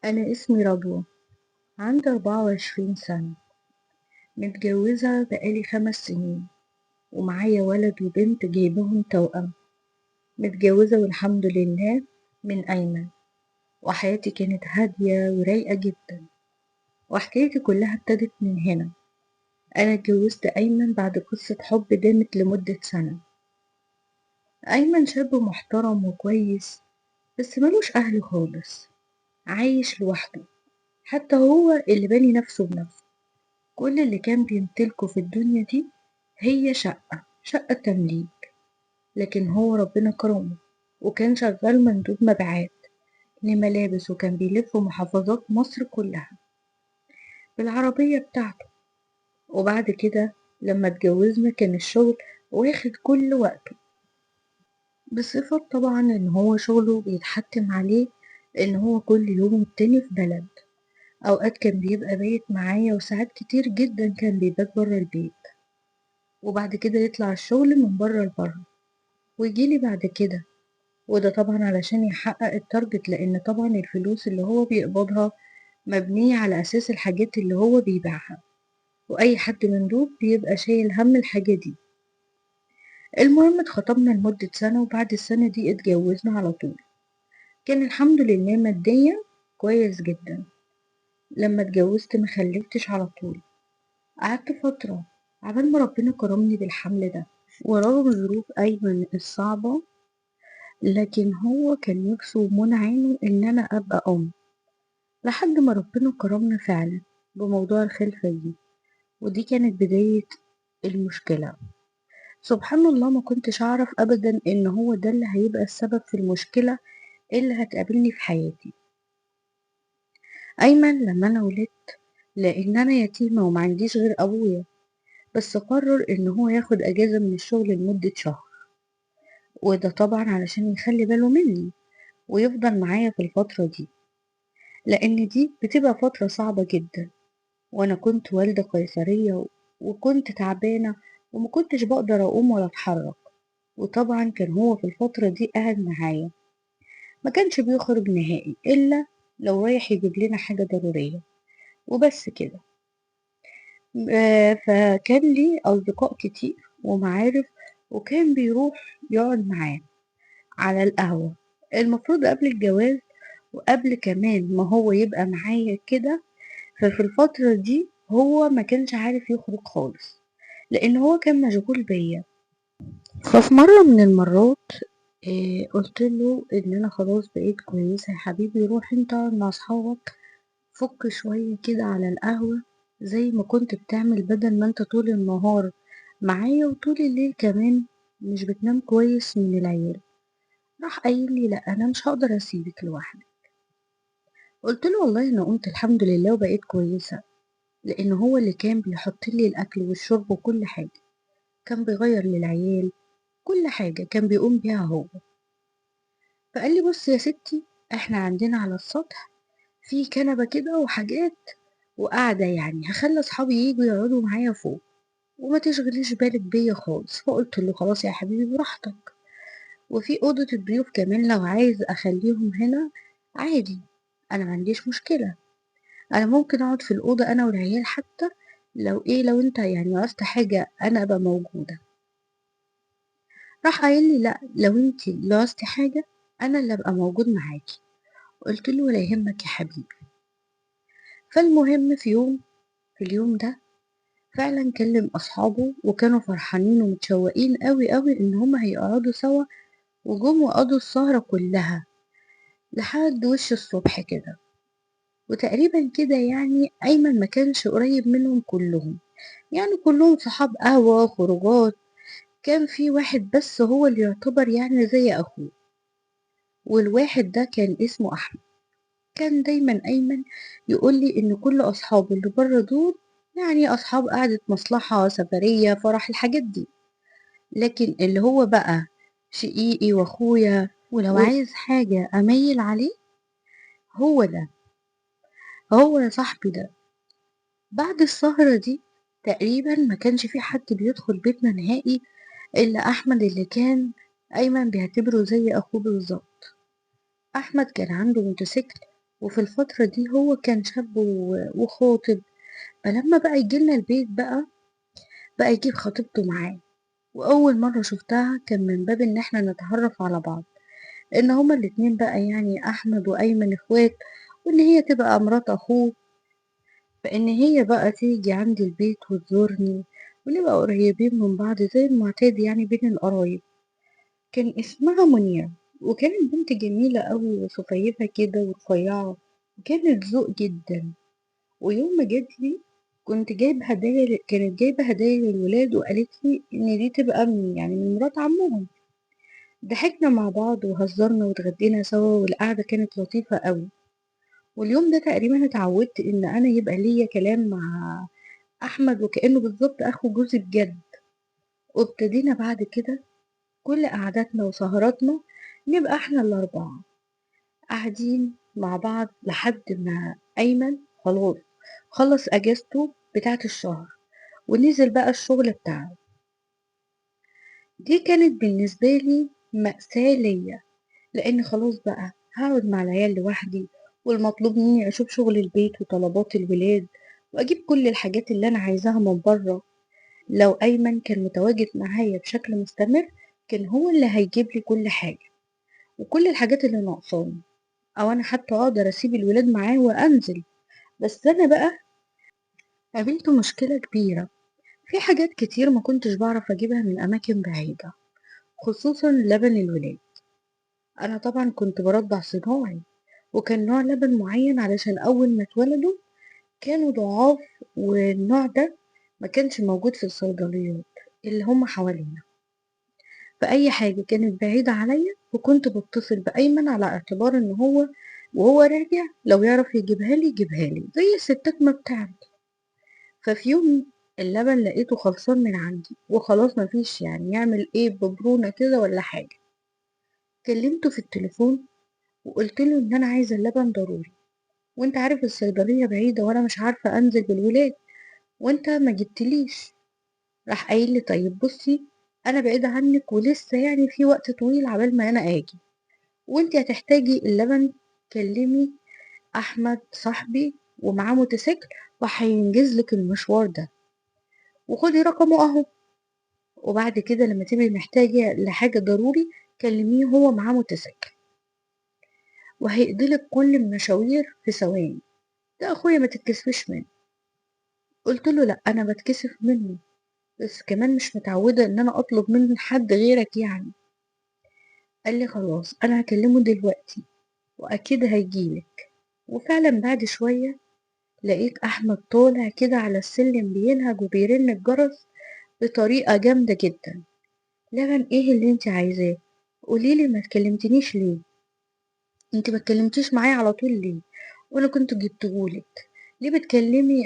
أنا اسمي رضوى، عندي 24 سنة، متجوزة بقالي 5 سنين، ومعايا ولد وبنت جايبهم توأم. متجوزة والحمد لله من أيمن، وحياتي كانت هادية ورايقة جدا، وحكايتي كلها ابتدت من هنا. أنا اتجوزت أيمن بعد قصة حب دامت لمدة سنة. أيمن شاب محترم وكويس، بس ملوش أهل خالص، عايش لوحده، حتى هو اللي باني نفسه بنفسه. كل اللي كان بيمتلكه في الدنيا دي هي شقة تمليك، لكن هو ربنا كرمه وكان شغال مندوب مبيعات لملابس، وكان بيلف محافظات مصر كلها بالعربية بتاعته. وبعد كده لما اتجوزنا كان الشغل واخد كل وقته، بصفة طبعا ان هو شغله بيتحتم عليه ان هو كل يوم والتاني في بلد. اوقات كان بيبقى بايت معايا، وساعات كتير جدا كان بيبات برا البيت، وبعد كده يطلع الشغل من بره لبره ويجيلي بعد كده. وده طبعا علشان يحقق التارجت، لأن طبعا الفلوس اللي هو بيقبضها مبنية على أساس الحاجات اللي هو بيبيعها، وأي حد مندوب بيبقى شايل هم الحاجة دي. المهم اتخطبنا لمدة سنة، وبعد السنة دي اتجوزنا على طول. كان الحمد لله ماديا كويس جدا. لما اتجوزت مخلفتش على طول، قعدت فترة عبال ما ربنا كرمني بالحمل ده. ورغم ظروف أيمن الصعبة، لكن هو كان نفسه ومنى عينه إن أنا أبقى أم، لحد ما ربنا كرمنا فعلا بموضوع الخلفة دي. ودي كانت بداية المشكلة. سبحان الله، ما كنتش أعرف أبدا إن هو ده اللي هيبقى السبب في المشكلة اللي هتقابلني في حياتي. أيمن لما أنا ولدت، لأن أنا يتيمة ومعنديش غير أبويا، بس قرر إن هو ياخد أجازة من الشغل لمدة شهر، وده طبعا علشان يخلي باله مني ويفضل معايا في الفترة دي، لأن دي بتبقى فترة صعبة جدا. وأنا كنت والدة قيصرية، وكنت تعبانة، وما كنتش بقدر أقوم ولا أتحرك. وطبعا كان هو في الفترة دي قاعد معايا، ما كانش بيخرج نهائي إلا لو رايح يجيب لنا حاجة ضرورية، وبس كده. فكان لي أصدقاء كتير ومعارف، وكان بيروح يقعد معاه على القهوة. المفروض قبل الجواز، وقبل كمان ما هو يبقى معايا كده، ففي الفترة دي هو ما كانش عارف يخرج خالص، لأن هو كان مشغول بيا. ففي مرة من المرات قلت له إن أنا خلاص بقيت كويسة يا حبيبي، روح انت اقعد مع أصحابك، فك شوية كده على القهوة زي ما كنت بتعمل، بدل ما انت طول النهار معايا وطول الليل كمان مش بتنام كويس من العيال. راح قايل لي لا، أنا مش هقدر أسيبك لوحدك. قلت له والله أنا قمت الحمد لله وبقيت كويسة، لأن هو اللي كان بيحط لي الأكل والشرب وكل حاجة، كان بيغير للعيال، كل حاجة كان بيقوم بيها هو. فقال لي بص يا ستي، احنا عندنا على السطح في كنبة كده وحاجات وقاعدة، يعني هخلي أصحابي ييجوا يقعدوا معايا فوق، وما تشغليش بالك بيا خالص. فقلت له خلاص يا حبيبي براحتك، وفي أوضة الضيوف كمان لو عايز أخليهم هنا عادي، أنا ما عنديش مشكلة. أنا ممكن أقعد في الأوضة أنا والعيال حتى، لو انت يعني عاوزت حاجة أنا أبقى موجودة. راح قايل لي لا، لو انت اللي عاوزتي حاجة أنا اللي أبقى موجود معاكي. قلت له ولا يهمك يا حبيبي. فالمهم في اليوم ده فعلا كلم أصحابه، وكانوا فرحانين ومتشوقين قوي قوي إن هما هيقعدوا سوا، وجم وقضوا السهرة كلها لحد وش الصبح كده. وتقريبا كده يعني أيمن ما كانش قريب منهم كلهم، يعني كلهم صحاب قهوة خروجات، كان في واحد بس هو اللي يعتبر يعني زي أخوه، والواحد ده كان اسمه أحمد. كان دايما أيمن يقولي إن كل أصحابه اللي بره دول يعني أصحاب قعدة مصلحة سفرية فرح الحاجات دي، لكن اللي هو بقى شقيقي وأخويا ولو عايز حاجة أميل عليه، هو ده، هو يا صاحبي ده. بعد السهرة دي تقريبا ما كانش في حد بيدخل بيتنا نهائي إلا أحمد، اللي كان أيمن بيعتبره زي أخوه بالظبط. أحمد كان عنده موتوسيكل، وفي الفترة دي هو كان شاب وخاطب. فلما بقى يجي لنا البيت بقى يجيب خطيبته معاه. وأول مرة شفتها كان من باب إن احنا نتعرف على بعض، إن هما الاتنين بقى يعني أحمد وأيمن إخوات، وإن هي تبقى مرات أخوه. فإن هي بقى تيجي عندي البيت وتزورني، ونبقى قريبين من بعض زي المعتاد يعني بين القرايب. كان اسمها منيرة، وكانت بنت جميلة أوي وصفيفة كده ورفيعة، وكانت ذوق جدا. ويوم ما جات لي كانت جايبة هدايا للولاد، وقالت لي إن دي تبقى من مرات عمهم. ضحكنا مع بعض وهزرنا واتغدينا سوا، والقعدة كانت لطيفة أوي. واليوم ده تقريبا اتعودت إن أنا يبقى ليا كلام مع أحمد، وكأنه بالظبط أخو جوزي بجد. وابتدينا بعد كده كل قعداتنا وسهراتنا نبقى احنا الأربعة قاعدين مع بعض، لحد ما أيمن خلاص خلص أجازته بتاعة الشهر ونزل بقى الشغل بتاعه. دي كانت بالنسبة لي مأساة ليا، لأن خلاص بقى هقعد مع العيال لوحدي، والمطلوب مني أشوف شغل البيت وطلبات الولاد، وأجيب كل الحاجات اللي أنا عايزاها من بره. لو أيمن كان متواجد معايا بشكل مستمر، كان هو اللي هيجيب لي كل حاجة وكل الحاجات اللي ناقصاني، أو أنا حتى أقدر أسيب الولاد معاه وأنزل. بس أنا بقى قابلت مشكلة كبيرة، في حاجات كتير ما كنتش بعرف أجيبها من أماكن بعيدة، خصوصا لبن الولاد. أنا طبعا كنت برضع صناعي، وكان نوع لبن معين علشان أول ما اتولدوا كانوا ضعاف، والنوع ده ما كانش موجود في الصيدليات اللي هم حوالينا. فأي حاجة كانت بعيدة عليا وكنت بتصل بأيمن على اعتبار إن هو وهو راجع لو يعرف يجيبها لي زي الستات ما بتعمل. ففي يوم اللبن لقيته خلصان من عندي وخلاص مفيش يعني يعمل ايه ببرونة كده ولا حاجة. كلمته في التليفون وقلت له ان انا عايزة اللبن ضروري، وانت عارف الصيدلية بعيدة وانا مش عارفة انزل بالولاد، وانت ما جبتليش. راح قايل لي طيب بصي، انا بعيدة عنك ولسه يعني في وقت طويل عبال ما انا اجي، وانت هتحتاجي اللبن. كلمي احمد صاحبي ومعاه موتوسيكل وهينجز لك المشوار ده، وخدي رقمه اهو. وبعد كده لما تبقي محتاجة لحاجة ضروري كلميه، هو معاه موتوسيكل وهيقضيلك كل المشاوير في ثواني. ده اخويا ما تتكسفش منه. قلت له لا، انا بتكسف منه، بس كمان مش متعودة ان انا اطلب منه حد غيرك يعني. قال لي خلاص انا هكلمه دلوقتي واكيد هيجيلك. وفعلا بعد شوية لقيت أحمد طالع كده على السلم بينهج وبيرن الجرس بطريقة جامدة جدا. لبن ايه اللي انت عايزاه؟ قوليلي ما تكلمتنيش ليه؟ انت ما اتكلمتيش معايا على طول ليه؟ وانا كنت جبتهولك. ليه بتكلمي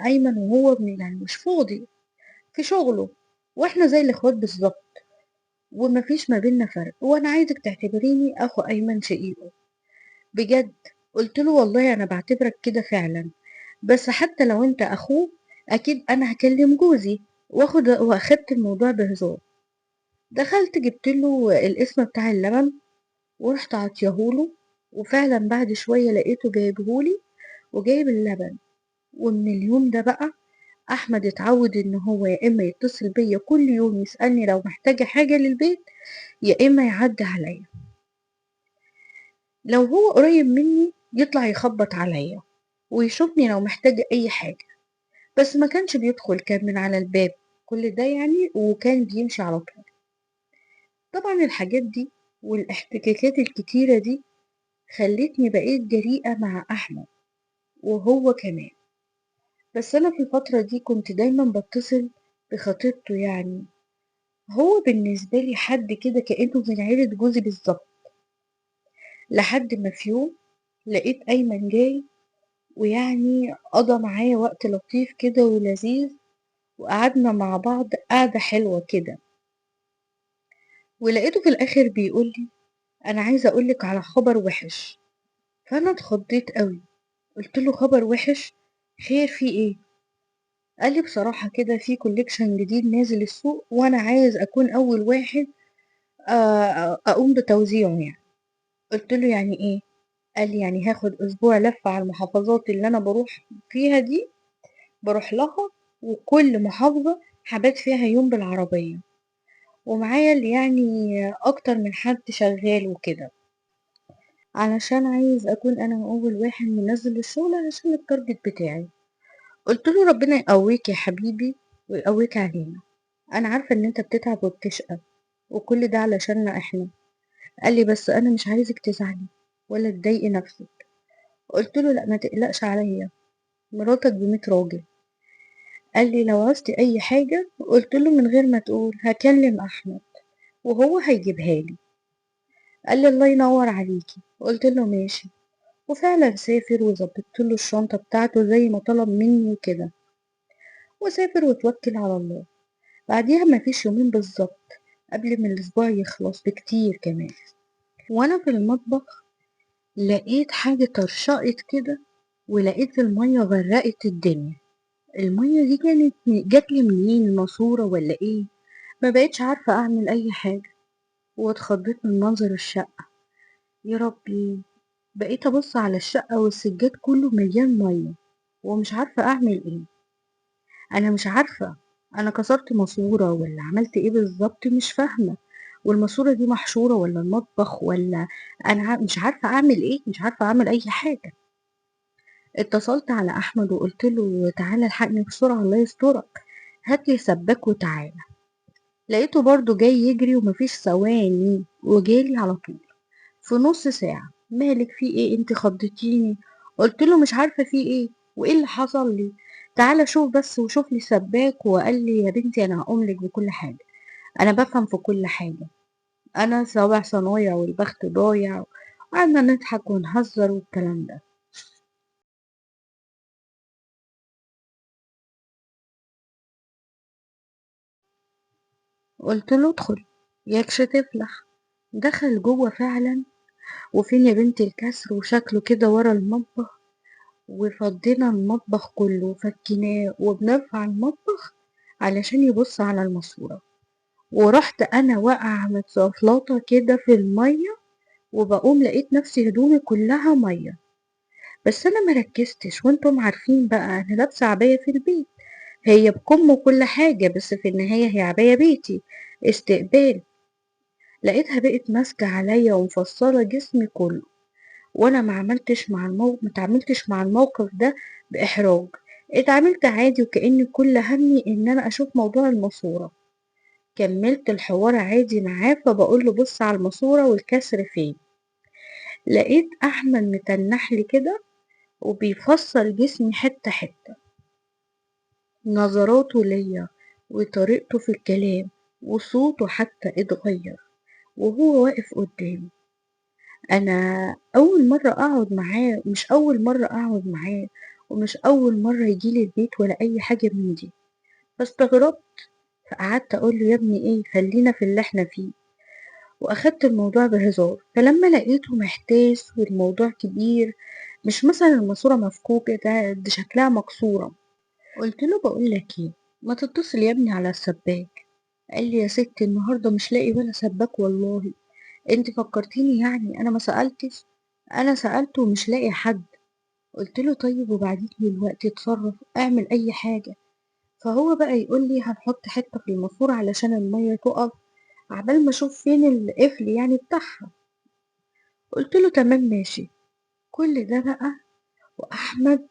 ايمن وهو يعني مش فاضي في شغله، واحنا زي الاخوات بالظبط، ومفيش ما بينا فرق، وانا عايزك تعتبريني اخو ايمن شقيقه بجد. قلت له والله انا بعتبرك كده فعلا، بس حتى لو انت اخوه اكيد انا هكلم جوزي واخدت الموضوع بهزار. دخلت جبت له الاسم بتاع اللبن ورحت عطيهوله، وفعلا بعد شوية لقيته جايبهولي وجايب اللبن. ومن اليوم ده بقى احمد اتعود ان هو يا اما يتصل بيا كل يوم يسألني لو محتاجة حاجة للبيت، يا اما يعدي عليا. لو هو قريب مني يطلع يخبط عليا ويشوفني لو محتاجة اي حاجة، بس ما كانش بيدخل، كان من على الباب كل ده يعني، وكان بيمشي على طول. طبعا الحاجات دي والاحتكاكات الكتيرة دي خلتني بقيت جريئة مع أحمد وهو كمان. بس أنا في الفترة دي كنت دايما بتصل بخطيبته يعني، هو بالنسبة لي حد كده كأنه من عيلة جوزي بالظبط. لحد ما في يوم لقيت أيمن جاي، ويعني قضى معايا وقت لطيف كده ولذيذ، وقعدنا مع بعض قعدة حلوة كده. ولقيته في الآخر بيقولي أنا عايزة أقولك على خبر وحش. فأنا اتخضيت قوي، قلت له خبر وحش؟ خير في ايه؟ قال لي بصراحة كده في كوليكشن جديد نازل السوق، وانا عايز اكون اول واحد اقوم بتوزيعه يعني. قلت له يعني ايه؟ قال لي يعني هاخد أسبوع لفة على المحافظات اللي أنا بروح فيها دي، بروح لها، وكل محافظة هبات فيها يوم بالعربية، ومعايا اللي يعني أكتر من حد شغال وكده، علشان عايز أكون أنا أول واحد منزل الشغل علشان التارجت بتاعي. قلت له ربنا يقويك يا حبيبي ويقويك علينا، أنا عارفة إن أنت بتتعب وبتشقى وكل ده علشاننا إحنا. قال لي بس أنا مش عايزك تزعلي ولا تضايقي نفسك. قلت له لا ما تقلقش عليا، مراتك بميت راجل. قال لي لو عوزتي أي حاجة، قلت له من غير ما تقول هكلم أحمد وهو هيجيبها لي. قال لي الله ينور عليكي، قلت له ماشي. وفعلا سافر وظبطت له الشنطة بتاعته زي ما طلب مني وكده، وسافر وتوكل على الله. بعديها مفيش يومين بالظبط قبل ما الأسبوع يخلص بكتير كمان، وأنا في المطبخ لقيت حاجة طرشقت كده، ولقيت المية غرقت الدنيا. المية دي كانت جاتلي منين، الماسورة ولا ايه؟ ما بقتش عارفة اعمل اي حاجة، واتخضيت من منظر الشقة. يا ربي، بقيت ابص على الشقة والسجاد كله مليان مية، ومش عارفة اعمل ايه. انا مش عارفة، انا كسرت ماسورة ولا عملت ايه بالظبط، مش فاهمة. والماسورة دي محشورة ولا المطبخ ولا انا مش عارفة اعمل ايه، مش عارفة اعمل اي حاجة. اتصلت على احمد وقلت له تعالى الحقني بسرعة الله يسترك، هاتلي سباك وتعالى. لقيته برضو جاي يجري ومفيش ثواني وجالي على طول في نص ساعة. مالك في ايه، انت خضتيني. قلت له مش عارفة في ايه وايه اللي حصل لي، تعالى شوف بس وشوف لي سباك. وقال لي يا بنتي انا هقوملك بكل حاجة، انا بفهم في كل حاجة، انا سبع صنايع والبخت ضايع. وقعدنا نضحك ونهزر والكلام ده. قلت له ادخل ياكش تفلح. دخل جوه فعلا، وفين يا بنتي الكسر وشكله كده ورا المطبخ. وفضينا المطبخ كله وفكيناه وبنرفع المطبخ علشان يبص على الماسورة. ورحت انا واقعة متزفلطة كده في المية، وبقوم لقيت نفسي هدومي كلها مية. بس انا مركزتش، وانتم عارفين بقى انا لابسة عباية في البيت، هي بكم وكل حاجة، بس في النهاية هي عباية بيتي استقبال. لقيتها بقت ماسكة عليا ومفصلة جسمي كله. وانا ما تعاملتش مع الموقف ده باحراج، اتعاملت عادي وكأن كل همي ان انا اشوف موضوع الماسورة. كملت الحوار عادي معاه، فبقول له بص على الماسورة والكسر فين. لقيت احمد متنح لي كده وبيفصل جسمي حتة حتة. نظراته ليا وطريقته في الكلام وصوته حتى اتغير وهو واقف قدامي. انا اول مره اقعد معاه، مش اول مره اقعد معاه، ومش اول مره يجيلي البيت ولا اي حاجه من دي. فاستغربت، فقعدت اقول له يا ابني ايه، خلينا في اللي احنا فيه. واخدت الموضوع بهزار. فلما لقيته محتاس والموضوع كبير، مش مثلا الماسوره مفكوكه، ده شكلها مكسوره. قلت له بقول لك ايه، ما تتصل يا ابني على السباك. قال لي يا ستي النهارده مش لاقي ولا سباك والله. انت فكرتيني يعني انا ما سألتش، انا سألت ومش لاقي حد. قلت له طيب وبعدين دلوقتي اتصرف اعمل اي حاجة. فهو بقى يقول لي هنحط حتة في الماسورة علشان المية تقف، عبال ما اشوف فين القفل يعني بتاعها. قلت له تمام ماشي. كل ده بقى واحمد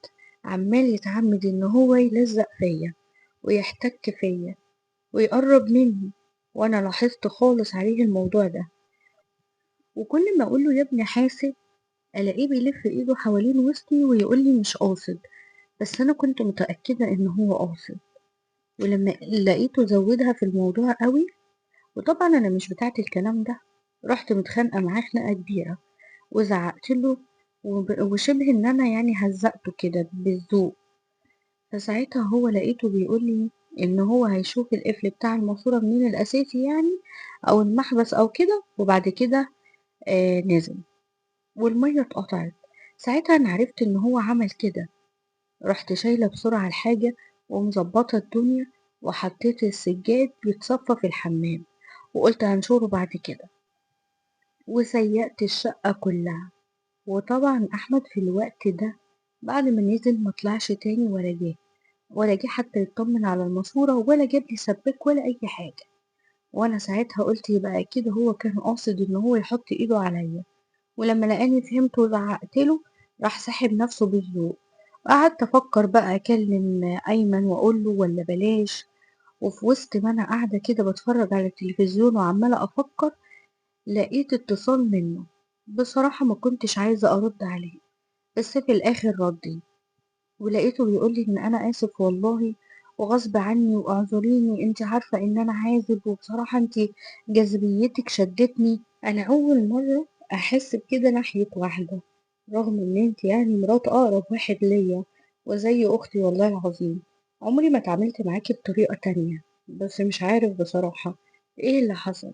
عمال يتعمد ان هو يلزق فيا ويحتك فيا ويقرب مني، وانا لاحظت خالص عليه الموضوع ده. وكل ما اقول له يا ابني حاسب، الاقيه بيلف ايده حوالين وسطي ويقول لي مش قاصد. بس انا كنت متأكدة ان هو قاصد. ولما لقيته زودها في الموضوع قوي، وطبعا انا مش بتاعت الكلام ده، رحت متخانقة معاه خناقة كبيرة وزعقت له، وشبه ان انا يعني هزقته كده بالذوق. فساعتها هو لقيته بيقول لي ان هو هيشوف القفل بتاع الماسورة منين الاساسي يعني، او المحبس او كده، وبعد كده نزل والمية اتقطعت. ساعتها انا عرفت ان هو عمل كده. رحت شايلة بسرعة الحاجة ومظبطة الدنيا، وحطيت السجاد يتصفى في الحمام، وقلت هنشوره بعد كده. وسيقت الشقة كلها، وطبعا أحمد في الوقت ده بعد ما نزل ما طلعش تاني ولا جه حتى يطمن على الماسورة ولا جاب لي سباك ولا أي حاجة. وأنا ساعتها قلت يبقى أكيد هو كان قاصد إن هو يحط إيده عليا، ولما لقاني فهمت وزعقت له راح ساحب نفسه بالذوق. وقعدت أفكر بقى أكلم أيمن وأقول له ولا بلاش. وفي وسط ما أنا قاعدة كده بتفرج على التلفزيون وعمالة أفكر لقيت اتصال منه. بصراحة ما كنتش عايزة أرد عليه، بس في الآخر رديت ولقيته بيقولي إن أنا آسف والله وغصب عني واعذريني، انت عارفة إن أنا عازب وبصراحة انت جاذبيتك شدتني. أنا أول مرة أحس بكده ناحية واحدة، رغم إن انت يعني مرات أقرب واحد ليا وزي أختي والله العظيم. عمري ما اتعاملت معاكي بطريقة تانية، بس مش عارف بصراحة ايه اللي حصل.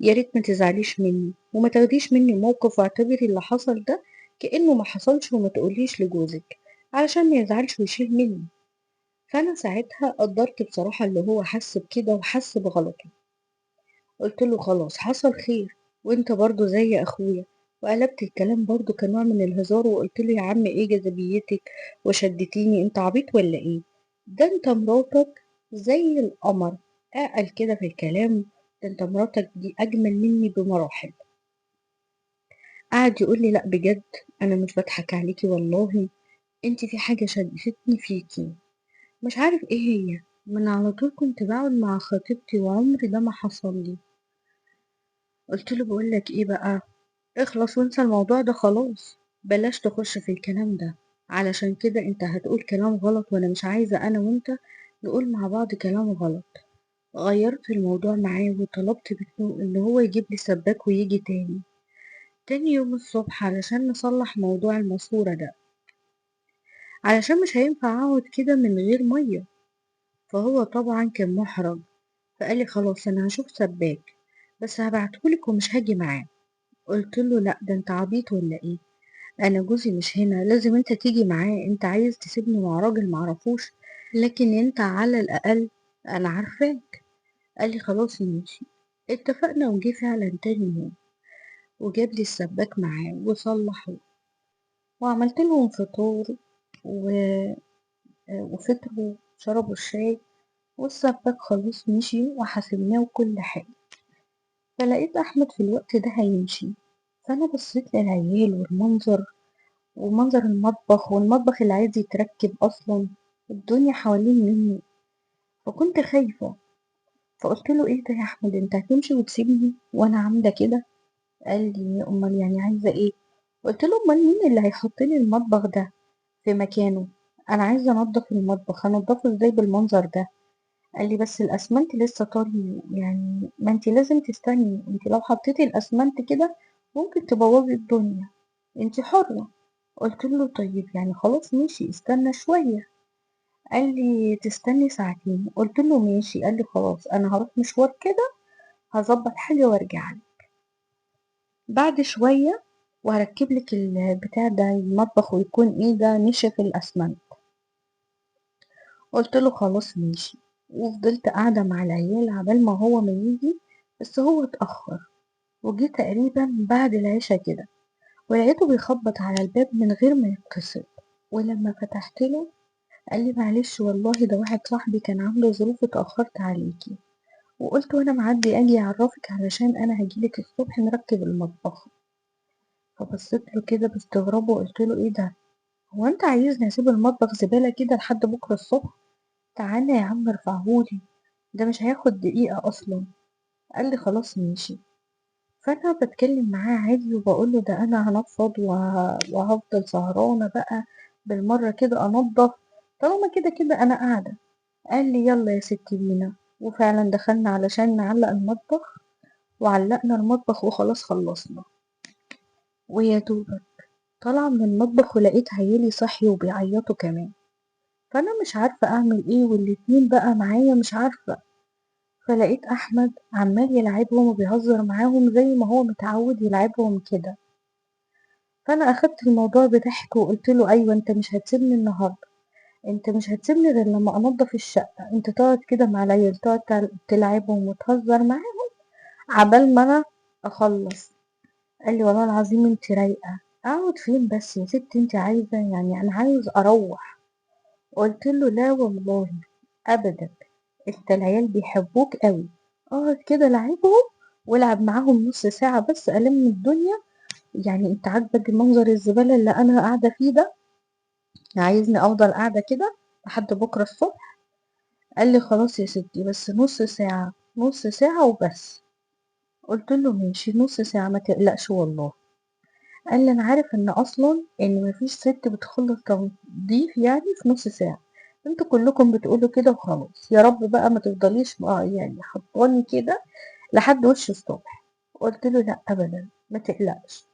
يا ريت ما تزعليش مني وما تاخديش مني موقف واعتبري اللي حصل ده كأنه ما حصلش وما تقوليش لجوزك علشان ما يزعلش ويشيل مني. فأنا ساعتها قدرت بصراحة اللي هو حس بكده وحس بغلطه. قلت له خلاص حصل خير، وانت برضو زي اخويا. وقلبت الكلام برضو كنوع من الهزار وقلت له يا عم ايه جاذبيتك وشدتيني، انت عبيط ولا ايه؟ ده انت مراتك زي القمر. اقل كده في الكلام، ده انت مراتك دي اجمل مني بمراحل. قعد يقول لي لأ بجد، أنا مش باضحك عليكِ والله، أنتِ في حاجة شدّتني فيكِ، مش عارف إيه هي، ما أنا على طول كنت باقعد مع خطيبتي وعمري ده ما حصل لي. قُلت له باقول لك إيه بقى، اخلص وانسى الموضوع ده خلاص، بلاش تخش في الكلام ده، علشان كده أنت هتقول كلام غلط وأنا مش عايزة أنا وأنت نقول مع بعض كلام غلط. غيّرت الموضوع معاه وطلبت منه إن هو يجيب لي سباك وييجي تاني يوم الصبح علشان نصلّح موضوع الماسورة ده. علشان مش هينفع أقعد كده من غير مَيّة. فهو طبعًا كان مُحرَج، فقال لي: "خلاص أنا هاشوف سبّاك، بس هابعته لِك ومش هاجي معاه." قُلت له: "لأ، ده أنت عبيط والّا إيه؟ أنا جوزي مش هنا، لازم أنت تيجي معاه، أنت عايز تسيبني مع راجل ما أعرفوش، لكن أنت على الأقل أنا عارفاك." قال لي: "خلاص ماشي." اتفقنا وجه فعلًا تاني يوم، وجاب لي السبّاك معاه وصلّحه، وعملت لهم فطار و وفطروا وشربوا الشاي، والسباك خلاص مشي وحاسبناه وكل حاجة. فلقيت أحمد في الوقت ده هيمشي، فأنا بصيت للعيال والمنظر ومنظر المطبخ والمطبخ اللي عايز يتركب أصلا، الدنيا حوالين مني، فكنت خايفة. فقلت له ايه ده يا أحمد، انت هتمشي وتسيبني وأنا عاملة كده؟ قال لي أمال يعني عايزة ايه؟ قلت له أمال مين اللي هيحط لي المطبخ ده في مكانه؟ أنا عايزة أنضف المطبخ، هنضفه ازاي بالمنظر ده؟ قال لي بس الأسمنت لسه طري، يعني ما انتي لازم تستني، انتي لو حطيتي الأسمنت كده ممكن تبوظي الدنيا، انتي حرة. قلت له طيب يعني خلاص ماشي استنى شوية. قال لي تستني ساعتين. قلت له ماشي. قال لي خلاص أنا هروح مشوار كده، هظبط حاجة وارجع لك بعد شوية وهركب لك البتاع ده المطبخ ويكون ايه ده نشف الأسمنت. قلت له خلاص ماشي، وفضلت قاعدة مع العيال عبال ما هو ما يجي، بس هو اتأخر وجه تقريبا بعد العشا كده، ولقيته بيخبط على الباب من غير ما يتصل. ولما فتحت له قال لي معلش والله ده واحد صاحبي كان عنده ظروف اتأخرت عليكي، وقلت وانا معدي اجي اعرفك علشان انا هجيلك الصبح نركب المطبخ. فبصيت له كده باستغراب وقلت له ايه ده، هو انت عايزني اسيب المطبخ زبالة كده لحد بكرة الصبح؟ تعالى يا عم ارفعهولي، ده مش هياخد دقيقة اصلا. قال لي خلاص ماشي. فأنا باتكلم معاه عادي وباقول له ده أنا هانفّض وهافضل سهرانة بقى بالمرّة كده أنضّف طالما كده أنا قاعدة. قال لي يالّا يا ستي بينا، وفعلًا دخلنا علشان نعلّق المطبخ، وعلّقنا المطبخ وخلاص خلّصنا. ويا دوبك طالعة من المطبخ ولقيت عيالي صحيوا وبيعيّطوا كمان، فأنا مش عارفة أعمل إيه والاتنين بقى معايا مش عارفة. فلقيت أحمد عمّال يلاعبهم وبيهزر معاهم زي ما هو متعوّد يلاعبهم كده. فأنا أخدت الموضوع بضحك وقُلت له: "أيوه أنت مش هتسيبني النهارده، أنت مش هتسيبني غير لمّا أنضّف الشقة، أنت تقعد كده مع العيال تقعد تلاعبهم وتهزر معاهم عقبال ما أنا أخلّص." قال لي: "والله العظيم أنتِ رايقة." اقعد فين بس يا ستي انت عايزة؟ يعني انا عايز اروح. قلت له لا والله ابدا، انت العيال بيحبوك قوي، اقعد كده لعبهم والعب معاهم نص ساعة بس ألم الدنيا. يعني انت عاجبك المنظر الزبالة اللي انا قاعدة فيه ده؟ عايزني افضل قاعدة كده لحد بكرة الصبح؟ قال لي خلاص يا ستي بس نص ساعة، نص ساعة وبس. قلت له ماشي نص ساعة ما تقلقش والله. قال لي انا عارف ان اصلا ان مفيش ست بتخلص تنظيف يعني في نص ساعة، انتوا كلكم بتقولوا كده وخلاص، يا رب بقى ما تفضليش يعني حطاني كده لحد وش الصبح. قلت له لا ابدا ما تقلقش.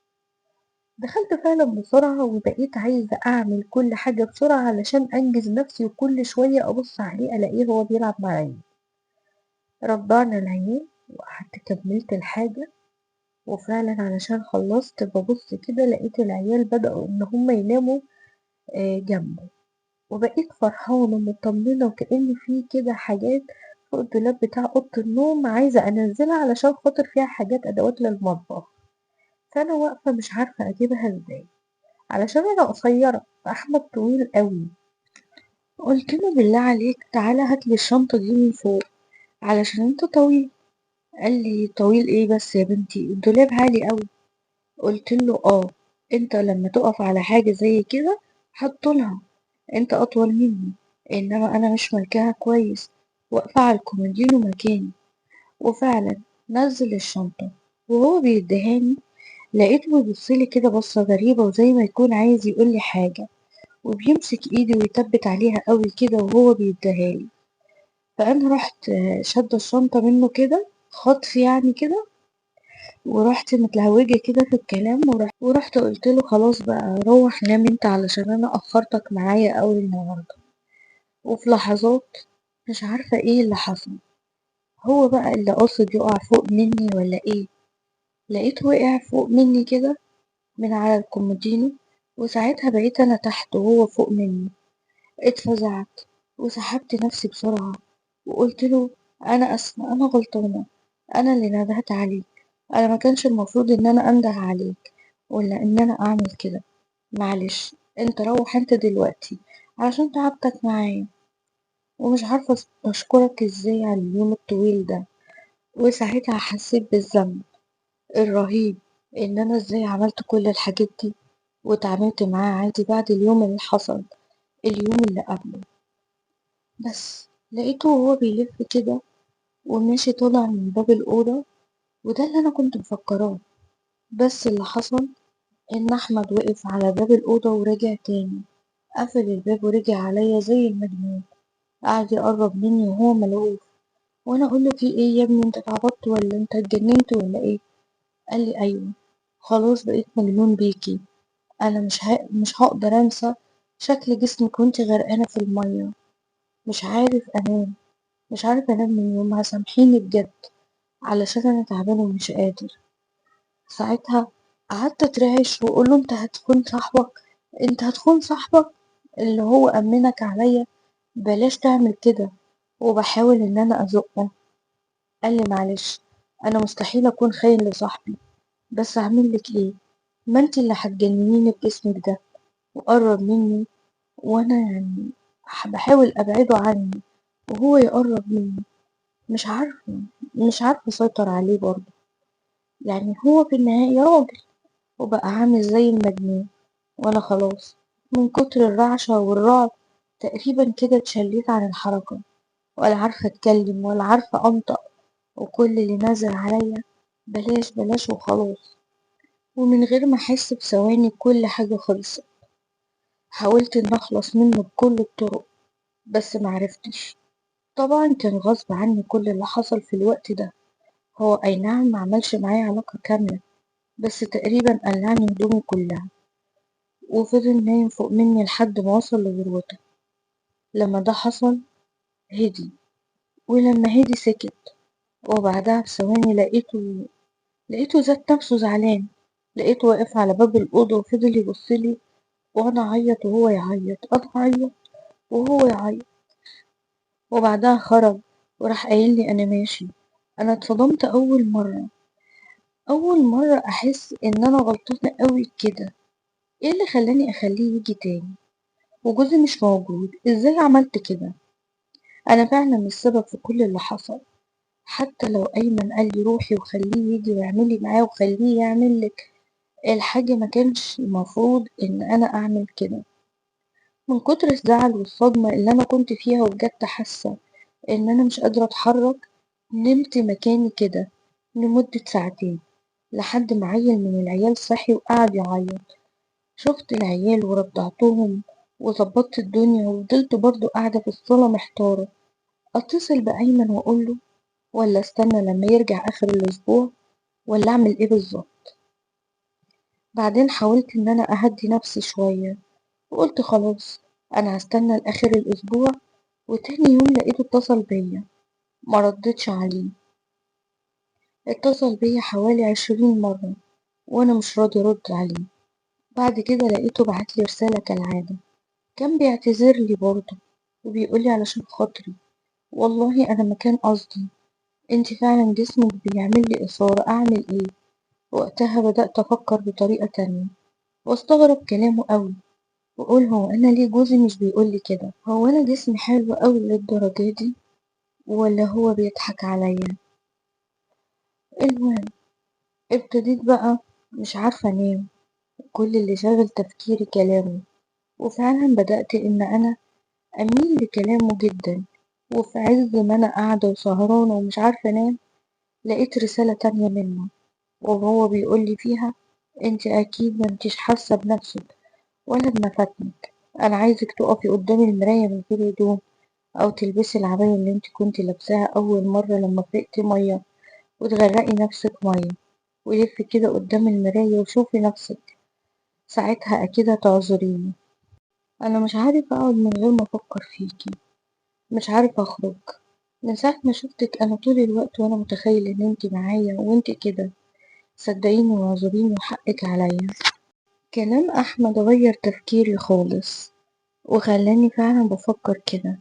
دخلت فعلا بسرعة وبقيت عايزة أعمل كل حاجة بسرعة علشان أنجز نفسي، وكل شوية أبص عليه ألاقيه هو بيلعب مع عيني. رضعنا العيال وقعدت كملت الحاجة، وفعلا علشان خلصت ببص كده لقيت العيال بدأوا إن هما يناموا جنبه. وبقيت فرحانة ومطمنة وكأن في كده حاجات فوق الدولاب بتاع أوضة النوم عايزة أنزلها علشان خاطر فيها حاجات أدوات للمطبخ. فأنا واقفة مش عارفة أجيبها ازاي علشان أنا قصيرة فأحمد طويل قوي. قلت له بالله عليك تعالى هاتلي الشنطة دي من فوق علشان انت طويل. قال لي طويل ايه بس يا بنتي الدولاب عالي قوي. قلت له اه، انت لما تقف على حاجة زي كده هتطولها، انت اطول مني، انما انا مش ملكاها كويس، واقفة على الكومودينو مكاني. وفعلا نزل الشنطة وهو بيديهاني، لقيته بيبصلي كده بصة غريبة وزي ما يكون عايز يقولي حاجة، وبيمسك ايدي ويثبت عليها قوي كده وهو بيديهالي. فانا رحت شادة الشنطة منه كده خطف يعني كده، ورحت متلهوجة كده في الكلام، ورحت قلت له خلاص بقى روح نام انت علشان انا اخرتك معايا قوي النهارده. وفي لحظات مش عارفة ايه اللي حصل، هو بقى اللي قاصد يقع فوق مني ولا ايه، لقيته وقع فوق مني كده من على الكومودينو، وساعتها بقيت انا تحت وهو فوق مني. اتفزعت وسحبت نفسي بسرعة وقلت له انا اسفة انا غلطانة، انا اللي ندهت عليك، انا ما كانش المفروض ان انا انده عليك ولا ان انا اعمل كده، معلش انت روح انت دلوقتي علشان تعبتك معايا. ومش عارفة اشكرك ازاي على اليوم الطويل ده. وساعتها حسيت بالذنب الرهيب ان انا ازاي عملت كل الحاجات دي واتعاملت معاه عادي بعد اليوم اللي حصل، اليوم اللي قبله. بس لقيته وهو بيلف كده وماشي طالع من باب الأوضة، وده اللي أنا كنت مفكراه. بس اللي حصل إن أحمد وقف على باب الأوضة ورجع تاني، قفل الباب ورجع عليا زي المجنون، قعد يقرب مني وهو ملهوف. وأنا أقوله في إيه يا ابني، أنت اتعبطت ولا أنت اتجننت ولا إيه؟ قال لي أيوه، خلاص بقيت مجنون بيكي، أنا مش هقدر أنسى شكل جسمك وأنت غرقانة في المية، مش عارف أنام، مش عارف أنام من يومها، سامحيني بجد علشان أنا تعبانة ومش قادر. ساعتها قعدت أترعش وأقوله أنت هتخون صاحبك، أنت هتخون صاحبك اللي هو أمنك عليا، بلاش تعمل كده. وبحاول إن أنا أزقه. قال لي معلش أنا مستحيل أكون خاين لصاحبي، بس أعملك إيه، ما انت اللي هتجننيني بجسمك ده. وقرب مني وأنا يعني بحاول أبعده عني وهو يقرب مني، مش عارفة مش عارفة أسيطر عليه برضه. يعني هو في النهاية راجل وبقى عامل زي المجنون، وأنا خلاص من كتر الرعشة والرعب تقريبا كده اتشليت عن الحركة، ولا عارفة أتكلم ولا عارفة أنطق، وكل اللي نازل عليا بلاش بلاش وخلاص. ومن غير ما أحس بثواني كل حاجة خلصت. حاولت إن أخلص منه بكل الطرق بس معرفتش. طبعا كان غصب عني كل اللي حصل في الوقت ده. هو أي نعم معملش معايا علاقة كاملة، بس تقريبا قلعني هدومي كلها وفضل نايم فوق مني لحد ما وصل لذروته. لما ده حصل هدي، ولما هدي سكت، وبعدها بثواني لقيته ذات نفسه زعلان. لقيته واقف على باب الأوضة وفضل يبصلي، وأنا أعيط وهو يعيط، أنا أعيط وهو يعيط. وبعدها خرج وراح قايل لي أنا ماشي. أنا اتصدمت أول مرة أحس إن أنا غلطانة قوي كده. ايه اللي خلاني اخليه يجي تاني وجوزي مش موجود؟ ازاي عملت كده؟ انا فعلا السبب في كل اللي حصل. حتى لو ايمن قال لي روحي وخليه يجي واعملي معاه وخليه يعمل لك الحاجة، ما كانش المفروض ان انا اعمل كده. من كتر الزعل والصدمة اللي انا كنت فيها وبجد حاسة ان انا مش قادرة اتحرك، نمت مكاني كده لمدة ساعتين لحد ما عيل من العيال صحي وقعد يعيط. شفت العيال ورضعتهم وظبطت الدنيا، وفضلت برضو قاعدة في الصالة محتارة اتصل بأيمن واقوله ولا استنى لما يرجع اخر الاسبوع، ولا اعمل ايه بالظبط. بعدين حاولت ان انا اهدي نفسي شوية وقلت خلاص انا هستنى لاخر الاسبوع. وتاني يوم لقيته اتصل بيا، ما ردتش عليه. اتصل بيا حوالي 20 مرة وانا مش راضي ارد عليه. بعد كده لقيته بعتلي رسالة كالعادة، كان بيعتذرلي برضه وبيقولي علشان خاطري والله انا ما كان قصدي، انتي فعلا جسمك بيعملي اثارة، اعمل ايه؟ وقتها بدأت افكر بطريقة تانية واستغرب كلامه قوي، واقول هو انا ليه جوزي مش بيقولي كده؟ هو انا جسمي حلو قوي للدرجة دي ولا هو بيضحك عليا؟ المهم ابتديت بقى مش عارفة انام، كل اللي شاغل تفكيري كلامه. وفعلا بدأت ان انا اميل لكلامه جدا. وفي عز ما انا قاعدة وسهرانة ومش عارفة انام، لقيت رسالة تانية منه وهو بيقولي فيها انت اكيد ما انتش حاسة بنفسك ولا بمفاتنك. انا عايزك تقفي قدام المراية من غير هدوم، او تلبسي العباية اللي انت كنتي لابساها اول مرة لما فرقتي مية، وتغرقي نفسك مية، ولفي كده قدام المراية وشوفي نفسك، ساعتها اكيد هتعذريني. انا مش عارف اقعد من غير ما افكر فيكي، مش عارف اخرج. من ساعة ما شفتك انا طول الوقت وانا متخيل ان انت معايا وانت كده. صدقيني واعذريني وحقك عليا. كلام احمد غير تفكيري خالص وخلاني فعلا بفكر كده.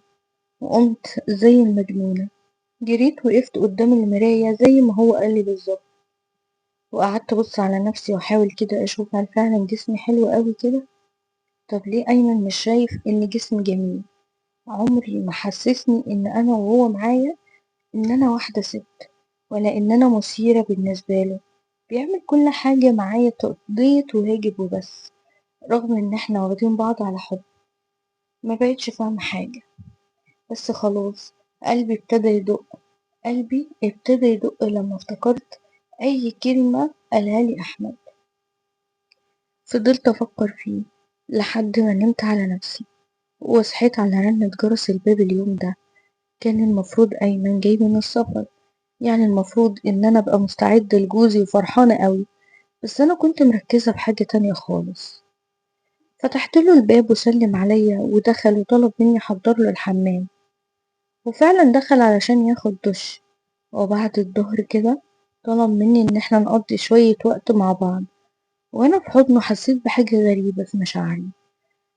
وقمت زي المجنونة، جريت وقفت قدام المراية زي ما هو قالي بالظبط، وقعدت ابص على نفسي واحاول كده اشوف هل فعلا جسمي حلو قوي كده. طب ليه ايمن مش شايف ان جسمي جميل؟ عمري ما حسسني ان انا وهو معايا ان انا واحدة ست، ولا ان انا مثيرة بالنسبة له. بيعمل كل حاجة معايا تقضية واجب وبس، رغم ان احنا واخدين بعض على حب. ما بقتش فاهمة حاجة، بس خلاص قلبي ابتدى يدق. قلبي ابتدى يدق لما افتكرت اي كلمة قالها لي احمد. فضلت افكر فيه لحد ما نمت على نفسي وصحيت على رنة جرس الباب. اليوم ده كان المفروض ايمن جاي من السفر، يعني المفروض ان انا ابقى مستعدة لجوزي وفرحانة قوي، بس انا كنت مركزة بحاجة تانية خالص. فتحت له الباب وسلم عليا ودخل وطلب مني احضر له الحمام. وفعلا دخل علشان ياخد دش، وبعد الظهر كده طلب مني ان احنا نقضي شوية وقت مع بعض. وانا في حضنه حسيت بحاجة غريبة في مشاعري،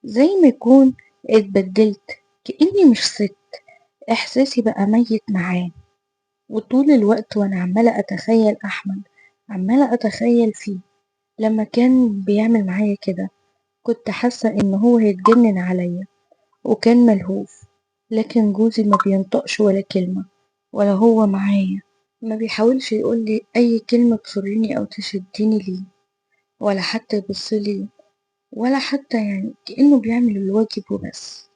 زي ما يكون اتبدلت، كأني مش ست. احساسي بقى ميت معاه. وطول الوقت وانا عمالة اتخيل احمد، عمالة اتخيل فيه لما كان بيعمل معايا كده. كنت حاسة ان هو هيتجنن عليا وكان ملهوف. لكن جوزي ما بينطقش ولا كلمة، ولا هو معايا ما بيحاولش يقولي اي كلمة تسرني او تشدني ليه، ولا حتى يبصلي، ولا حتى يعني كأنه بيعمل الواجب وبس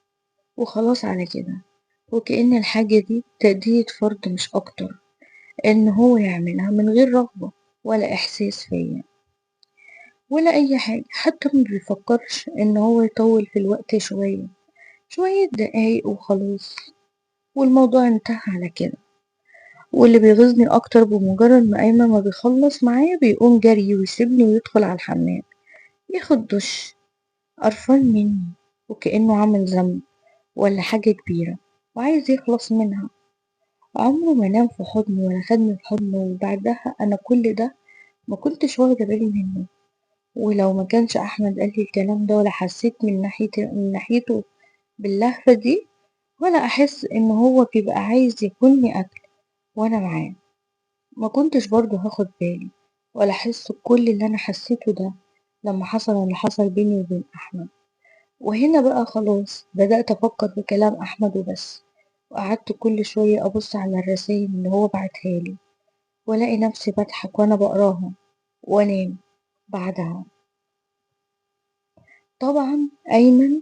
وخلاص على كده. وكأن الحاجة دي تأدية فرض مش أكتر، إن هو يعملها من غير رغبة ولا إحساس فيا ولا أي حاجة. حتى ما بيفكرش إن هو يطول في الوقت شوية، شوية دقايق وخلاص، والموضوع انتهى على كده. واللي بيغيظني أكتر بمجرد ما أيمن ما بيخلص معايا بيقوم جري ويسيبني ويدخل على الحمام ياخد دش، قرفان مني وكأنه عمل ذنب ولا حاجة كبيرة وعايز يخلص منها. عمره ما نام في حضني ولا خدني في حضنه، وبعدها أنا كل ده ما كنتش واخدة بالي منه. ولو ما كانش أحمد قال لي الكلام ده، ولا حسيت من ناحيته باللهفة دي، ولا أحس إن هو بيبقى عايز ياكلني أكل وأنا معاه، ما كنتش برضه هاخد بالي ولا أحس بكل اللي أنا حسيته ده لما حصل اللي حصل بيني وبين أحمد. وهنا بقى خلاص بدأت أفكر في كلام أحمد وبس، وقعدت كل شوية أبص على الرسايل اللي هو بعتها لي، وألاقي نفسي بضحك وأنا بقراها وأنام بعدها. طبعا أيمن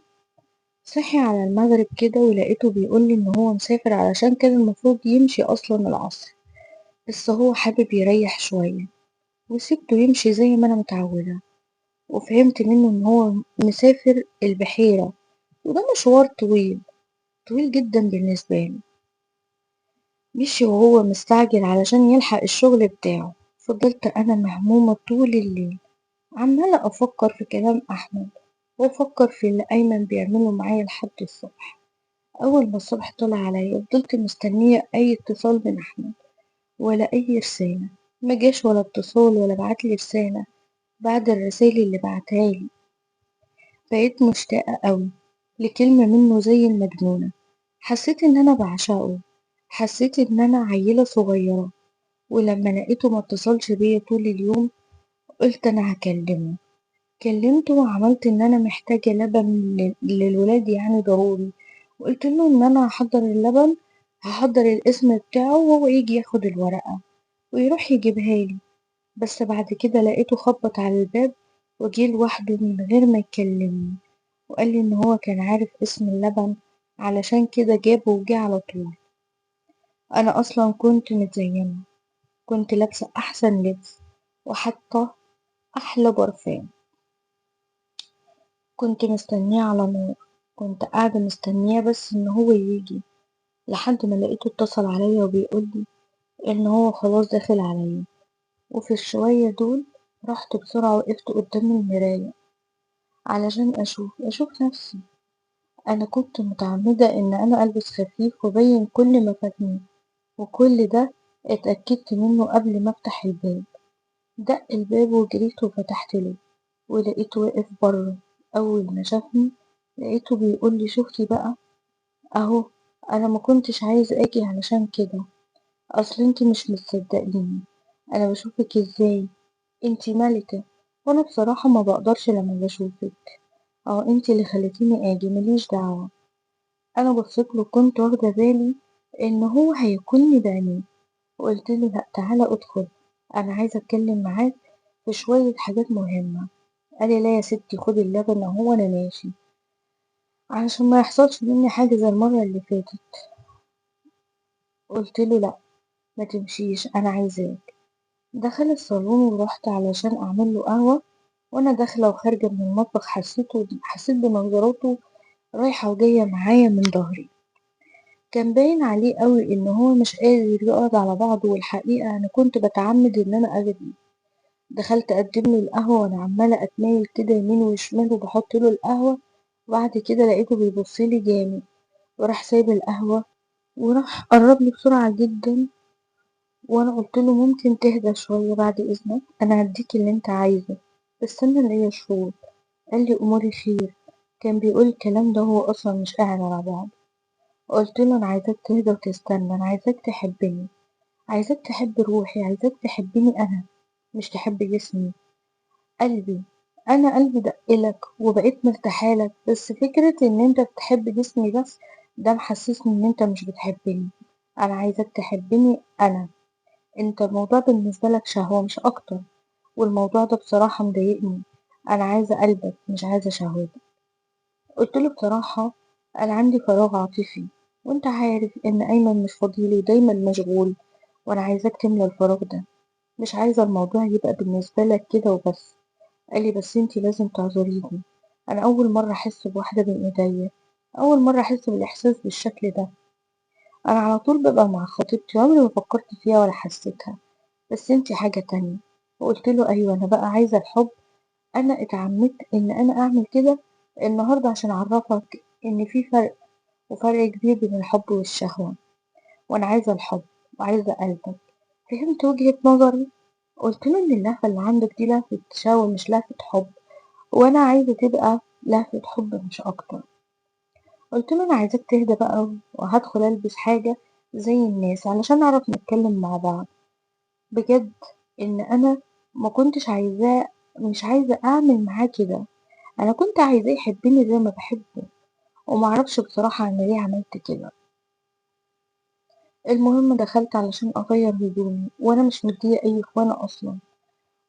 صحي على المغرب كده ولقيته بيقولي إن هو مسافر علشان كده المفروض يمشي أصلا العصر، بس هو حابب يريح شوية، وسيبته يمشي زي ما أنا متعودة. وفهمت منه إن هو مسافر البحيرة، وده مشوار طويل، طويل جدا بالنسبة لي. مشي وهو مستعجل علشان يلحق الشغل بتاعه. فضلت أنا مهمومة طول الليل، عمالة أفكر في كلام أحمد، وأفكر في اللي أيمن بيعمله معايا لحد الصبح. أول ما الصبح طلع عليا فضلت مستنية أي اتصال من أحمد ولا أي رسالة. مجاش ولا اتصال ولا بعتلي رسالة بعد الرسايل اللي بعتهالي. بقيت مشتاقة أوي لكلمة منه زي المجنونة. حسيت إن أنا بعشقه، حسيت إن أنا عيلة صغيرة. ولما لقيته متصلش بيا طول اليوم قلت أنا هكلمه. كلمته وعملت إن أنا محتاجة لبن للولاد يعني ضروري، وقلت له إن أنا هحضر اللبن، هحضر الاسم بتاعه وهو يجي ياخد الورقة ويروح يجيبها لي. بس بعد كده لقيته خبط على الباب وجه لوحده من غير ما يكلمني، وقال لي إن هو كان عارف اسم اللبن علشان كده جابه وجه على طول. أنا أصلا كنت متزينة، كنت لابسة أحسن لبس وحاطة أحلى برفان، كنت مستنياه على نار، كنت قاعدة مستنياه بس إن هو يجي، لحد ما لقيته اتصل عليا وبيقولي إن هو خلاص داخل عليا. وفي الشوية دول رحت بسرعة وقفت قدام المراية علشان أشوف نفسي. أنا كنت متعمدة إن أنا ألبس خفيف وأبين كل مفاتني، وكل ده اتأكدت منه قبل ما أفتح الباب. دق الباب وجريت وفتحت له، ولقيته واقف بره. أول ما شافني لقيته بيقولي شفتي بقى، أهو أنا ما كنتش عايز أجي علشان كده، أصل انتي مش مصدقيني. أنا بشوفك إزاي؟ انتي ملكة، وأنا بصراحة ما بقدرش لما بشوفك. أهو انتي اللي خليتيني أجي، مليش دعوة. أنا بصيتله كنت واخدة بالي إن هو هياكلني بعينيه، وقلتله لأ تعالى ادخل، أنا عايزة أتكلم معاك في شوية حاجات مهمة. قالي لا يا ستي خدي اللبن اهو وانا ماشي، علشان ما يحصلش مني حاجة زي المرة اللي فاتت. قلتله لا ما تمشيش انا عايزاك. دخل الصالون ورحت علشان اعمل له قهوة، وانا داخلة وخارجة من المطبخ حسيت بنظراته رايحة وجاية معايا من ظهري. كان باين عليه قوي ان هو مش قادر يقعد على بعضه، والحقيقة انا كنت بتعمد ان انا اغري. دخلت اقدم له القهوة وانا عمالة اتنايل كده يمين وشمال وبحط له القهوة. وبعد كده لقيته بيبصلي جامد، وراح سايب القهوة وراح قرب لي بسرعة جدا. وانا قلت له ممكن تهدى شوية بعد اذنك، انا هديك اللي انت عايزه، بس انا ليا شروط. قال لي اموري خير. كان بيقول الكلام ده هو اصلا مش قاعد على بعض. قلت له انا عايزاك تهدى وتستنى، انا عايزاك تحبني، عايزاك تحب روحي، عايزاك تحبني انا، مش تحب جسمي، قلبي. انا قلبي دقلك وبقيت مرتاحالك، بس فكرة ان انت بتحب جسمي بس ده محسسني ان انت مش بتحبني. انا عايزاك تحبني انا، انت الموضوع بالنسبة لك شهوة مش اكتر، والموضوع ده بصراحة مضايقني. انا عايزة قلبك مش عايزة شهوتك. قلت له بصراحة انا عندي فراغ عاطفي، وانت عارف ان ايمن مش فاضيلي ودايما مشغول، وانا عايزاك تملى الفراغ ده، مش عايزة الموضوع يبقى بالنسبة لك كده وبس. قال لي بس انتي لازم تعذريني، انا اول مرة احس بواحدة بين ايديا، اول مرة احس بالاحساس بالشكل ده. انا على طول ببقى مع خطيبتي، عمري ما فكرت فيها ولا حسيتها، بس انتي حاجة تانية. وقلت له ايوه انا بقى عايزة الحب. انا اتعمدت ان انا اعمل كده النهاردة عشان اعرفك ان في فرق، وفرق كبير بين الحب والشهوة. وانا عايزة الحب وعايزة قلبك. فهمت وجهة نظري؟ قلت له ان اللهفة اللي عندك دي لهفة شهوة مش لهفة حب، وانا عايزة تبقى لهفة حب مش اكتر. قلت له انا عايزاك تهدى بقى، وهدخل البس حاجة زي الناس علشان نعرف نتكلم مع بعض. بجد ان انا ما كنتش عايزاه مش عايزة أعمل معاه كده، أنا كنت عايزاه يحبني زي ما باحبه، ومعرفش بصراحة أنا ليه عملت كده. المهم دخلت علشان أغيّر هدومي وأنا مش مدية أي إخوانة أصلًا،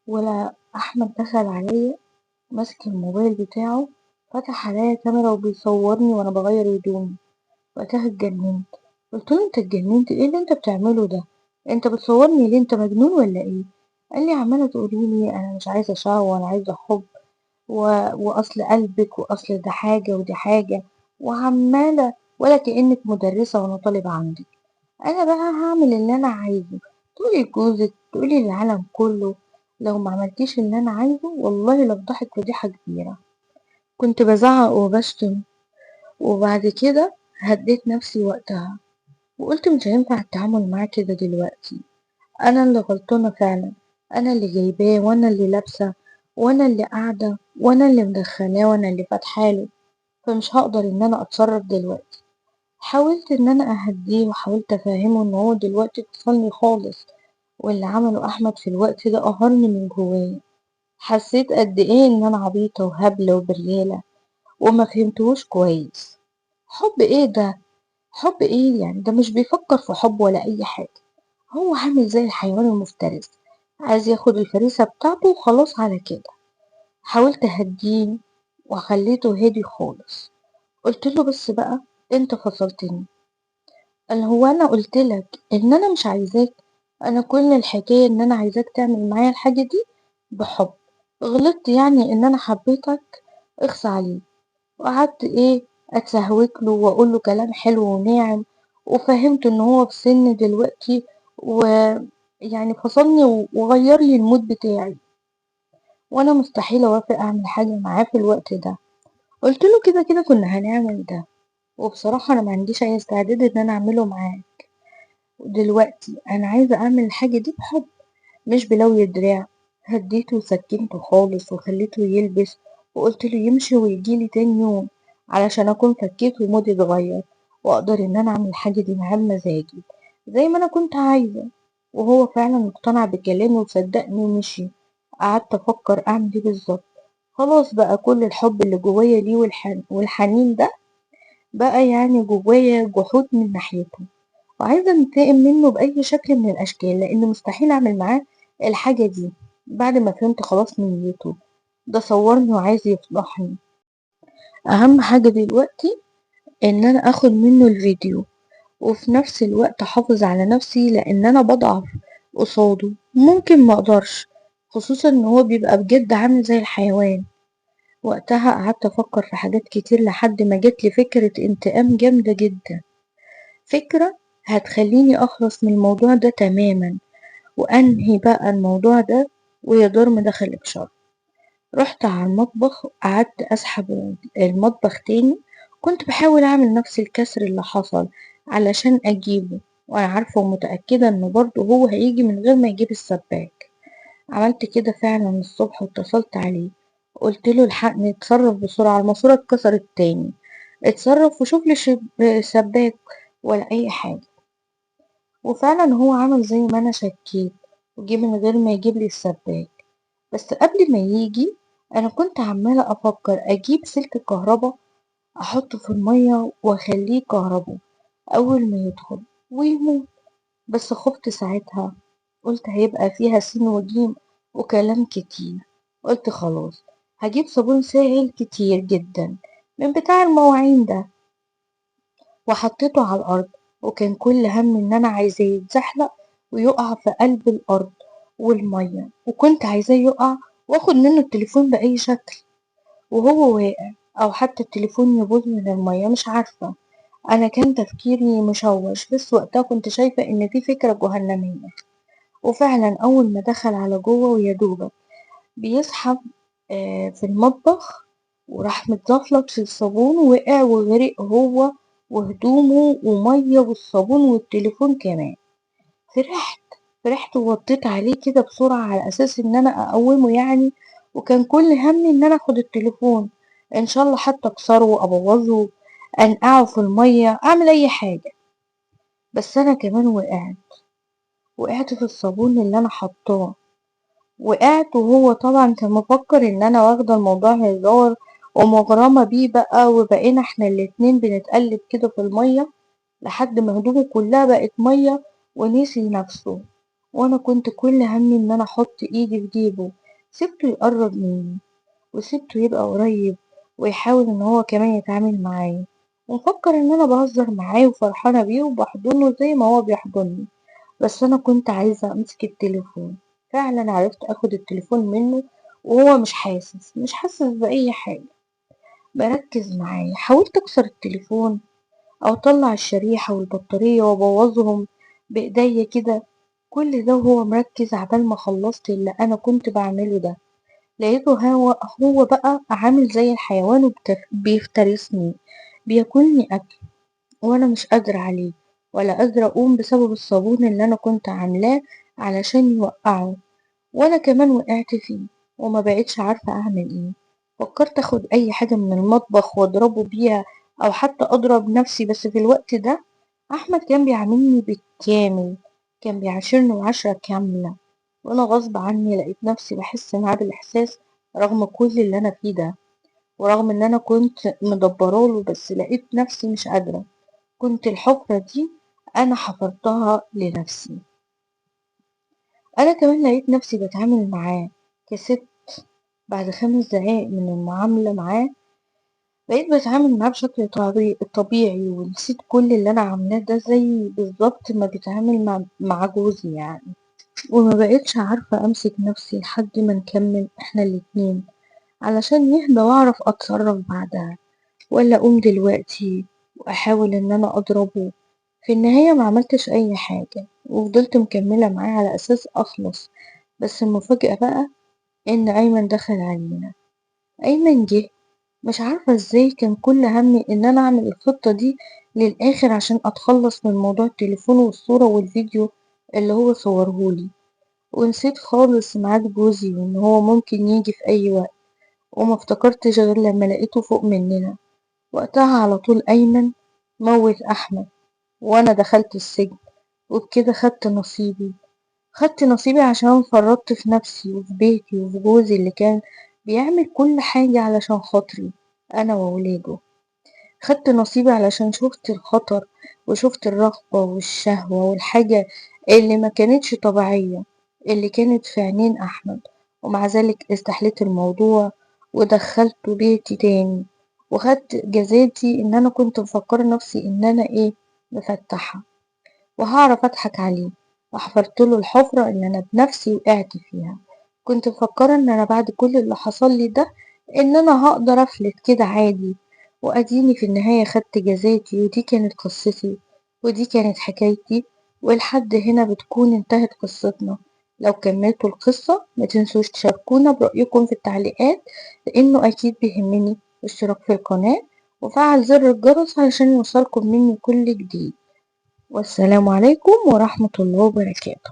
ولا أحمد دخل عليَّ ماسك الموبايل بتاعه فتح عليَّ كاميرا وبيصورني وأنا باغيّر هدومي. وقتها اتجننت، قُلت له: "أنت اتجننت، إيه اللي أنت بتعمله ده؟ أنت بتصورني ليه، أنت مجنون والّا إيه؟" قال لي: "عمّالة تقولي لي أنا مش عايزة شهوة، أنا عايزة حُب و وأصل قلبِك وأصل ده حاجة ودي حاجة، وعمّالة ولا كإنِّك مُدرسة وأنا طالب عندِك، أنا بقى هاعمل اللي أنا عايزه، تقولي لجوزِك، تقولي للعالم كُلّه، لو ما عملتيش اللي أنا عايزه والله لافضحِك فضيحة كبيرة." كنت بازعّق وباشتم، وبعد كده هدّيت نفسي وقتها. وقُلت مش هينفع التعامل معاه كده دلوقتي، أنا اللي غلطانة فعلًا، أنا اللي جايباه وأنا اللي لابسة وأنا اللي قاعدة وأنا اللي مدخّلاه وأنا اللي فاتحة له، فمش هاقدر إن أنا أتصرّف دلوقتي. حاولت إن أنا أهدّيه وحاولت أفهّمه إن هو دلوقتي فصلني خالص، واللي عمله أحمد في الوقت ده قهرني من جوايا، حسّيت قد إيه إن أنا عبيطة وهبلة وبريالة وما فهمتهوش كويس. حُب إيه ده؟ حُب إيه يعني؟ ده مش بيفكّر في حُب ولا أي حاجة. هو عامل زي الحيوان المفترس، عايز ياخد الفريسة بتاعته وخلاص على كده. حاولت أهديه وخليته هادي خالص، قلت له بس بقى انت فصلتني. قال هو انا قلت لك ان انا مش عايزاك؟ انا كل الحكاية ان انا عايزاك تعمل معايا الحاجة دي بحب، غلطت يعني ان انا حبيتك؟ اخص عليك. وقعدت اتسهوك له واقول له كلام حلو وناعم، وفهمته ان هو في سن دلوقتي ويعني فصلني وغير لي المود بتاعي، وانا مستحيل اوافق اعمل حاجه معاه في الوقت ده. قلت له كده كده كنا هنعمل ده، وبصراحه انا ما عنديش اي استعداد ان انا اعمله معاه دلوقتي، انا عايزه اعمل الحاجه دي بحب مش بلوي دراع. هديته وسكنته خالص وخليته يلبس، وقلت له يمشي ويجيلي تاني يوم علشان اكون فكيت ومودي اتغير، واقدر ان انا اعمل الحاجة دي معاه بمزاجي زي ما انا كنت عايزة. وهو فعلا اقتنع بكلامي وصدقني ومشي. قعدت افكر اعمل ايه بالظبط. خلاص بقى كل الحب اللي جوايا ليه والحنين ده بقى يعني جوايا جحود من ناحيته، وعايزة أنتقم منه بأي شكل من الأشكال، لأن مستحيل أعمل معاه الحاجة دي بعد ما فهمت خلاص من نيته. ده صورني وعايز يفضحني. أهم حاجة دلوقتي إن أنا أخد منه الفيديو، وفي نفس الوقت أحافظ على نفسي لأن أنا بضعف قصاده، ممكن مقدرش، خصوصا إن هو بيبقى بجد عامل زي الحيوان. وقتها قعدت أفكر في حاجات كتير لحد ما جاتلي فكرة انتقام جامدة جدا، فكرة هتخليني أخلص من الموضوع ده تماما وأنهي بقى الموضوع ده ويدار مدخل بشر. رحت على المطبخ وقعدت أسحب المطبخ تاني، كنت بحاول أعمل نفس الكسر اللي حصل علشان أجيبه، وأنا عارفة ومتأكدة إنه برضه هو هيجي من غير ما يجيب السباك. عملت كده فعلا الصبح واتصلت عليه، قلت له الحقني اتصرف بسرعة الماسورة اتكسرت تاني، اتصرف وشوف لي سباك ولا أي حاجة. وفعلا هو عمل زي ما أنا شكيت وجه من غير ما يجيب لي السباك. بس قبل ما يجي أنا كنت عمالة أفكر أجيب سلك الكهرباء أحطه في المية وأخليه كهرباء أول ما يدخل ويموت. بس خفت ساعتها، قلت هيبقى فيها سين وجيم وكلام كتير. قلت خلاص هجيب صابون سائل كتير جدا من بتاع المواعين ده وحطيته على الأرض، وكان كل هم إن أنا عايزاه يتزحلق ويقع في قلب الأرض والمية، وكنت عايزاه يقع واخد منه التليفون بأي شكل وهو واقع، أو حتى التليفون يبوظ من المية، مش عارفة. أنا كان تفكيري مشوش، بس وقتها كنت شايفة إن دي فكرة جهنمية. وفعلا أول ما دخل على جوه ويدوبك بيسحب في المطبخ وراح متزفلط في الصابون ووقع وغرق هو وهدومه ومية والصابون والتليفون كمان. فرحت فرحت ووطيت عليه كده بسرعة على أساس إن أنا أقومه يعني، وكان كل همي إن أنا أخد التليفون، إن شاء الله حتى أكسره أبوظه أنقعه في المية أعمل أي حاجة. بس أنا كمان وقعت في الصابون اللي أنا حطاه، وقعت، وهو طبعا كان مفكر ان انا واخدة الموضوع هزار ومغرمة بيه بقى، وبقينا احنا الاتنين بنتقلب كده في المية لحد ما هدومه كلها بقت مية، ونسي نفسه. وانا كنت كل همي ان انا احط ايدي في جيبه. سبته يقرب مني، وسبته يبقى قريب، ويحاول ان هو كمان يتعامل معايا، ومفكر ان انا بهزر معاه وفرحانة بيه وبحضنه زي ما هو بيحضني. بس انا كنت عايزة امسك التليفون. فعلا عرفت اخد التليفون منه، وهو مش حاسس بأي حاجة. بركز معاه، حاولت اكسر التليفون او اطلع الشريحة والبطارية وابوظهم بايديا كده. كل ده وهو مركز عبال ما خلصت اللي انا كنت بعمله ده. لقيته هو بقى عامل زي الحيوان بيفترسني، بياكلني اكل، وانا مش قادرة عليه، ولا قادرة اقوم بسبب الصابون اللي انا كنت عاملاه علشان يوقعه. وانا كمان وقعت فيه، وما بقتش عارفة اعمل ايه. فكرت اخد اي حاجة من المطبخ واضربه بيها، او حتى اضرب نفسي، بس في الوقت ده احمد كان بيعاملني بالكامل، كان بيعاشرني معاشرة كاملة. وانا غصب عني لقيت نفسي بحس معاه بالاحساس، رغم كل اللي انا فيه ده، ورغم ان انا كنت مدبراله، بس لقيت نفسي مش قادرة. كنت الحفرة دي انا حفرتها لنفسي. انا كمان لقيت نفسي بتعامل معاه كست. بعد 5 دقايق من المعاملة معاه بقيت بتعامل معاه بشكل طبيعي، ونسيت كل اللي انا عاملاه ده، زي بالظبط ما بتعامل مع جوزي يعني. وما بقيتش عارفة امسك نفسي لحد ما نكمل احنا الاتنين، علشان يهدى واعرف اتصرف بعدها، ولا اقوم دلوقتي واحاول ان انا اضربه. في النهاية ما عملتش اي حاجة، وفضلت مكملة معاه على اساس اخلص. بس المفاجأة بقى ان ايمن دخل علينا. ايمن جه، مش عارفة ازاي كان كل همي ان انا اعمل الخطة دي للاخر عشان اتخلص من موضوع التليفون والصورة والفيديو اللي هو صورهولي. ونسيت خالص ميعاد جوزي وان هو ممكن يجي في اي وقت. وما افتكرتش غير لما لقيته فوق مننا. وقتها على طول ايمن موت احمد، وانا دخلت السجن. وبكده خدت نصيبي عشان فرطت في نفسي وفي بيتي وفي جوزي اللي كان بيعمل كل حاجة علشان خاطري أنا وولاده. خدت نصيبي علشان شفت الخطر، وشفت الرغبة والشهوة والحاجة اللي ما كانتش طبيعية، اللي كانت في عينين أحمد. ومع ذلك استحليت الموضوع ودخلته بيتي تاني. وخدت جزاتي ان انا كنت مفكرة نفسي ان انا مفتحة، وهعرف اضحك عليه. وحفرتله الحفرة اللي انا بنفسي وقعت فيها. كنت مفكرة ان انا بعد كل اللي حصل لي ده ان انا هقدر افلت كده عادي. واديني في النهاية خدت جزاتي، ودي كانت قصتي، ودي كانت حكايتي. ولحد هنا بتكون انتهت قصتنا. لو كملتوا القصة ما تنسوش تشاركونا برأيكم في التعليقات، لانه اكيد بيهمني. اشتراك في القناة وفعل زر الجرس علشان يوصلكم مني كل جديد. والسلام عليكم ورحمة الله وبركاته.